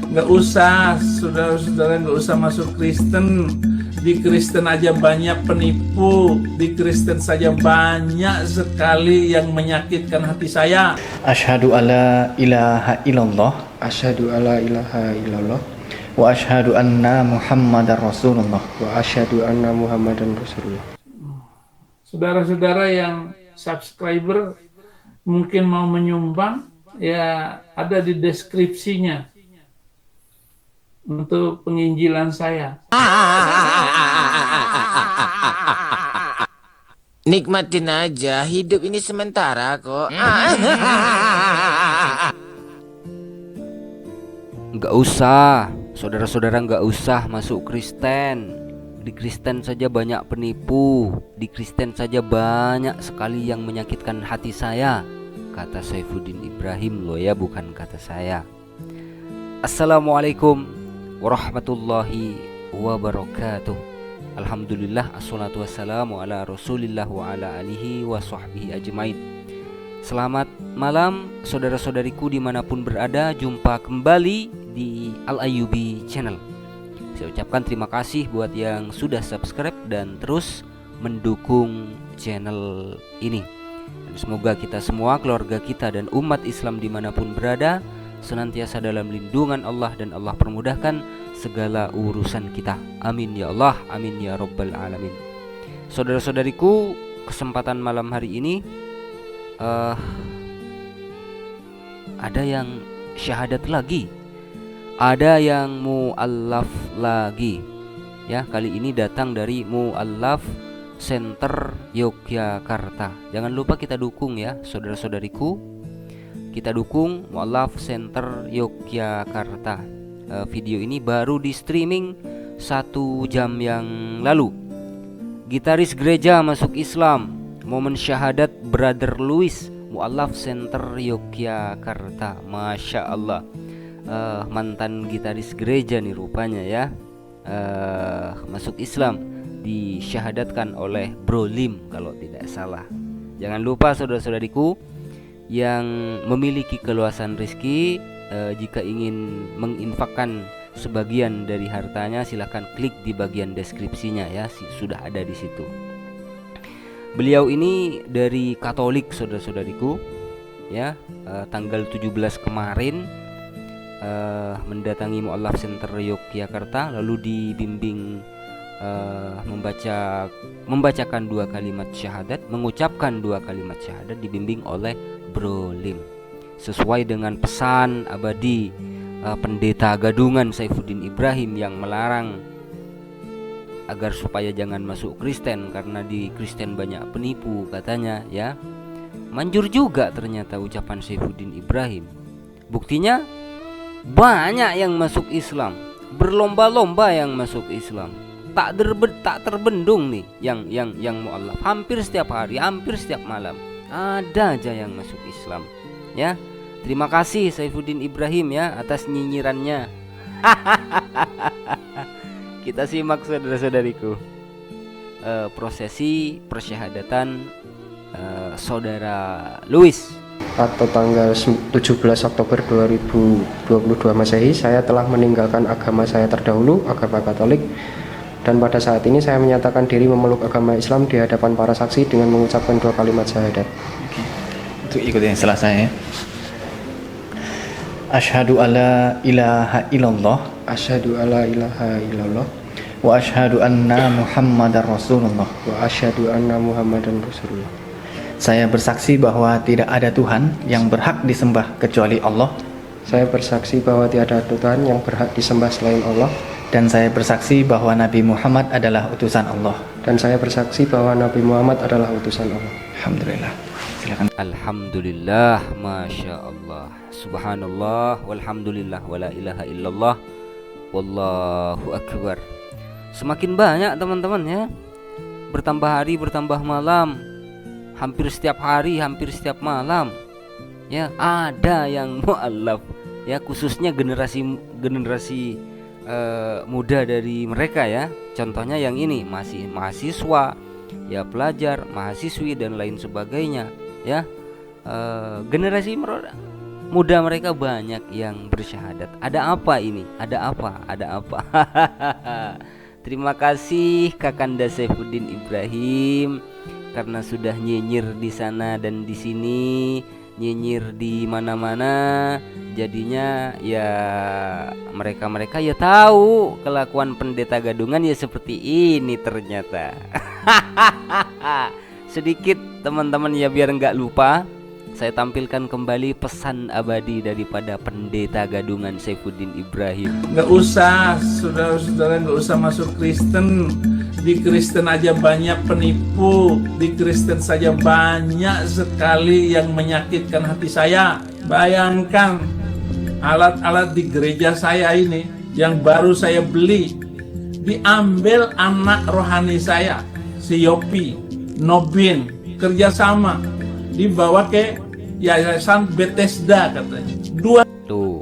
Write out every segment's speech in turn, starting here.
Nggak usah, saudara-saudara, nggak usah masuk Kristen. Di Kristen aja banyak penipu. Di Kristen saja banyak sekali yang menyakitkan hati saya. Asyhadu alla ilaha illallah Asyhadu alla ilaha illallah wa asyhadu anna Muhammadar Rasulullah. wa asyhadu anna Muhammadan Rasulullah. Saudara-saudara yang subscriber mungkin mau menyumbang, ya ada di deskripsinya untuk penginjilan saya. Nikmatin aja, hidup ini sementara kok. Nggak usah, saudara-saudara nggak usah masuk Kristen. Di Kristen saja banyak penipu. Di Kristen saja banyak sekali yang menyakitkan hati saya. Kata Saifuddin Ibrahim loh ya, bukan kata saya. Assalamualaikum warahmatullahi wabarakatuh. Alhamdulillah, assalatu wassalamu ala rasulillah wa ala alihi wa sahbihi ajmain. Selamat malam saudara-saudariku dimanapun berada. Jumpa kembali di Al-Ayyubi Channel. Saya ucapkan terima kasih buat yang sudah subscribe dan terus mendukung channel ini. Dan semoga kita semua, keluarga kita dan umat Islam dimanapun berada senantiasa dalam lindungan Allah dan Allah permudahkan segala urusan kita. Amin ya Allah, amin ya Rabbal Alamin. Saudara-saudariku, kesempatan malam hari ini ada yang syahadat lagi, ada yang mu'allaf lagi. Ya, kali ini datang dari Mu'allaf Center Yogyakarta. Jangan lupa kita dukung ya, saudara-saudariku. Kita dukung Mu'allaf Center Yogyakarta. Video ini baru di streaming 1 jam yang lalu. Gitaris gereja masuk Islam, momen syahadat Brother Louis, Mu'allaf Center Yogyakarta. Masya Allah, mantan gitaris gereja nih rupanya ya, masuk Islam, disyahadatkan oleh Bro Lim kalau tidak salah. Jangan lupa saudara-saudariku yang memiliki keluasan rezeki, jika ingin menginfakkan sebagian dari hartanya silahkan klik di bagian deskripsinya ya, sudah ada di situ. Beliau ini dari Katolik saudara-saudariku ya, tanggal 17 kemarin mendatangi Mu'allaf Center Yogyakarta, lalu dibimbing membacakan 2 kalimat syahadat, mengucapkan 2 kalimat syahadat, dibimbing oleh Bro Lim sesuai dengan pesan abadi pendeta gadungan Saifuddin Ibrahim yang melarang agar supaya jangan masuk Kristen karena di Kristen banyak penipu katanya ya. Manjur juga ternyata ucapan Saifuddin Ibrahim. Buktinya banyak yang masuk Islam, berlomba-lomba yang masuk Islam. Tak terbendung nih yang mu'allaf. Hampir setiap hari, hampir setiap malam ada aja yang masuk Islam ya. Terima kasih Saifuddin Ibrahim ya atas nyinyirannya. Kita simak saudara-saudariku prosesi persyahadatan saudara Louis. Atau tanggal 17 Oktober 2022 Masehi, saya telah meninggalkan agama saya terdahulu, agama Katolik, dan pada saat ini saya menyatakan diri memeluk agama Islam di hadapan para saksi dengan mengucapkan 2 kalimat syahadat. Itu ikutin setelah saya. Asyhadu alla ilaha illallah Asyhadu alla ilaha illallah wa asyhadu anna Muhammadar Rasulullah. wa asyhadu anna Muhammadan Rasulullah. Saya bersaksi bahwa tidak ada Tuhan yang berhak disembah kecuali Allah, Saya bersaksi bahwa tiada Tuhan yang berhak disembah selain Allah, dan saya bersaksi bahwa Nabi Muhammad adalah utusan Allah. dan saya bersaksi bahwa Nabi Muhammad adalah utusan Allah. Alhamdulillah. Silakan. Alhamdulillah, Masya Allah, Subhanallah, walhamdulillah, wala ilaha illallah, wallahu akbar. Semakin banyak teman-teman ya, bertambah hari bertambah malam, hampir setiap hari, hampir setiap malam ya ada yang mu'allaf ya, khususnya generasi muda dari mereka ya. Contohnya yang ini masih mahasiswa ya, pelajar, mahasiswi dan lain sebagainya ya. Generasi muda mereka banyak yang bersyahadat. Ada apa ini? Ada apa? Ada apa? Terima kasih Kakanda Saifuddin Ibrahim karena sudah nyinyir di sana dan di sini, nyinyir di mana-mana. Jadinya ya mereka-mereka ya tahu kelakuan pendeta gadungan ya seperti ini ternyata. Sedikit teman-teman ya biar nggak lupa, saya tampilkan kembali pesan abadi daripada pendeta gadungan Saifuddin Ibrahim. Nggak usah, saudara-saudara, nggak usah masuk Kristen. Di Kristen aja banyak penipu. Di Kristen saja banyak sekali yang menyakitkan hati saya. Bayangkan alat-alat di gereja saya ini yang baru saya beli, diambil anak rohani saya, si Yopi, Nobin, kerjasama, dibawa ke Yayasan Bethesda katanya. Tuh,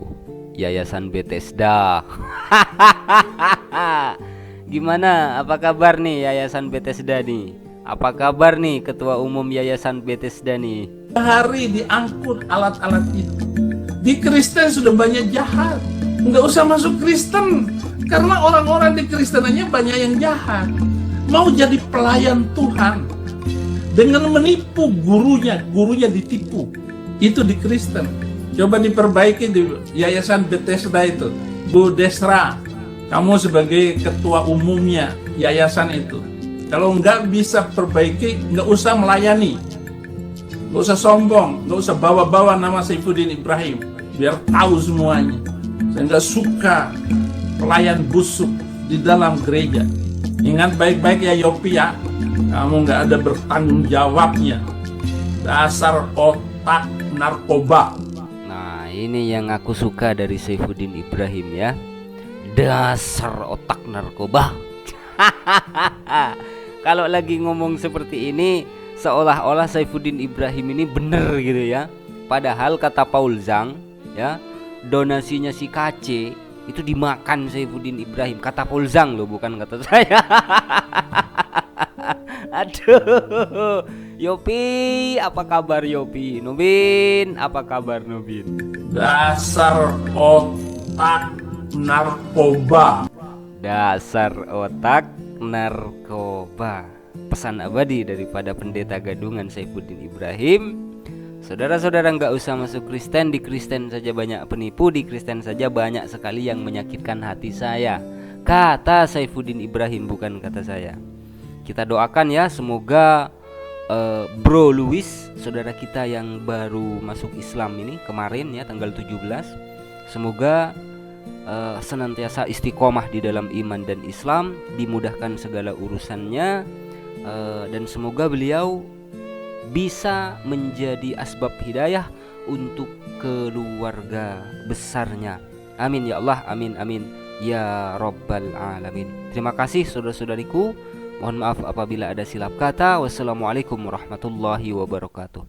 Yayasan Bethesda. Gimana? Apa kabar nih Yayasan Bethesda nih? Apa kabar nih Ketua Umum Yayasan Bethesda nih? Hari diangkut alat-alat itu. Di Kristen sudah banyak jahat. Nggak usah masuk Kristen. Karena orang-orang di Kristen aja banyak yang jahat. Mau jadi pelayan Tuhan dengan menipu gurunya ditipu. Itu di Kristen. Coba diperbaiki di Yayasan Bethesda itu. Bu Desra, kamu sebagai ketua umumnya yayasan itu. Kalau nggak bisa perbaiki, nggak usah melayani. Nggak usah sombong, nggak usah bawa-bawa nama Saifuddin Ibrahim. Biar tahu semuanya. Saya nggak suka pelayan busuk di dalam gereja. Ingat baik-baik ya Yopi ya. Kamu nggak ada bertanggung jawabnya. Dasar otak narkoba. Nah, ini yang aku suka dari Saifuddin Ibrahim ya. Dasar otak narkoba. Kalau lagi ngomong seperti ini, seolah-olah Saifuddin Ibrahim ini bener gitu ya. Padahal kata Paul Zhang ya, donasinya si KC itu dimakan Saifuddin Ibrahim. Kata Paul Zhang loh, bukan kata saya. Aduh, Yopi, apa kabar Yopi? Nobin, apa kabar Nobin? Dasar otak narkoba. Dasar otak narkoba. Pesan abadi daripada pendeta gadungan Saifuddin Ibrahim. Saudara-saudara, nggak usah masuk Kristen. Di Kristen saja banyak penipu. Di Kristen saja banyak sekali yang menyakitkan hati saya. Kata Saifuddin Ibrahim, bukan kata saya. Kita doakan ya, semoga Bro Louis, saudara kita yang baru masuk Islam ini kemarin ya tanggal 17, semoga senantiasa istiqomah di dalam iman dan Islam, dimudahkan segala urusannya, dan semoga beliau bisa menjadi asbab hidayah untuk keluarga besarnya. Amin ya Allah, amin amin ya Rabbal Alamin. Terima kasih saudara-saudariku. Mohon maaf apabila ada silap kata. Wassalamualaikum warahmatullahi wabarakatuh.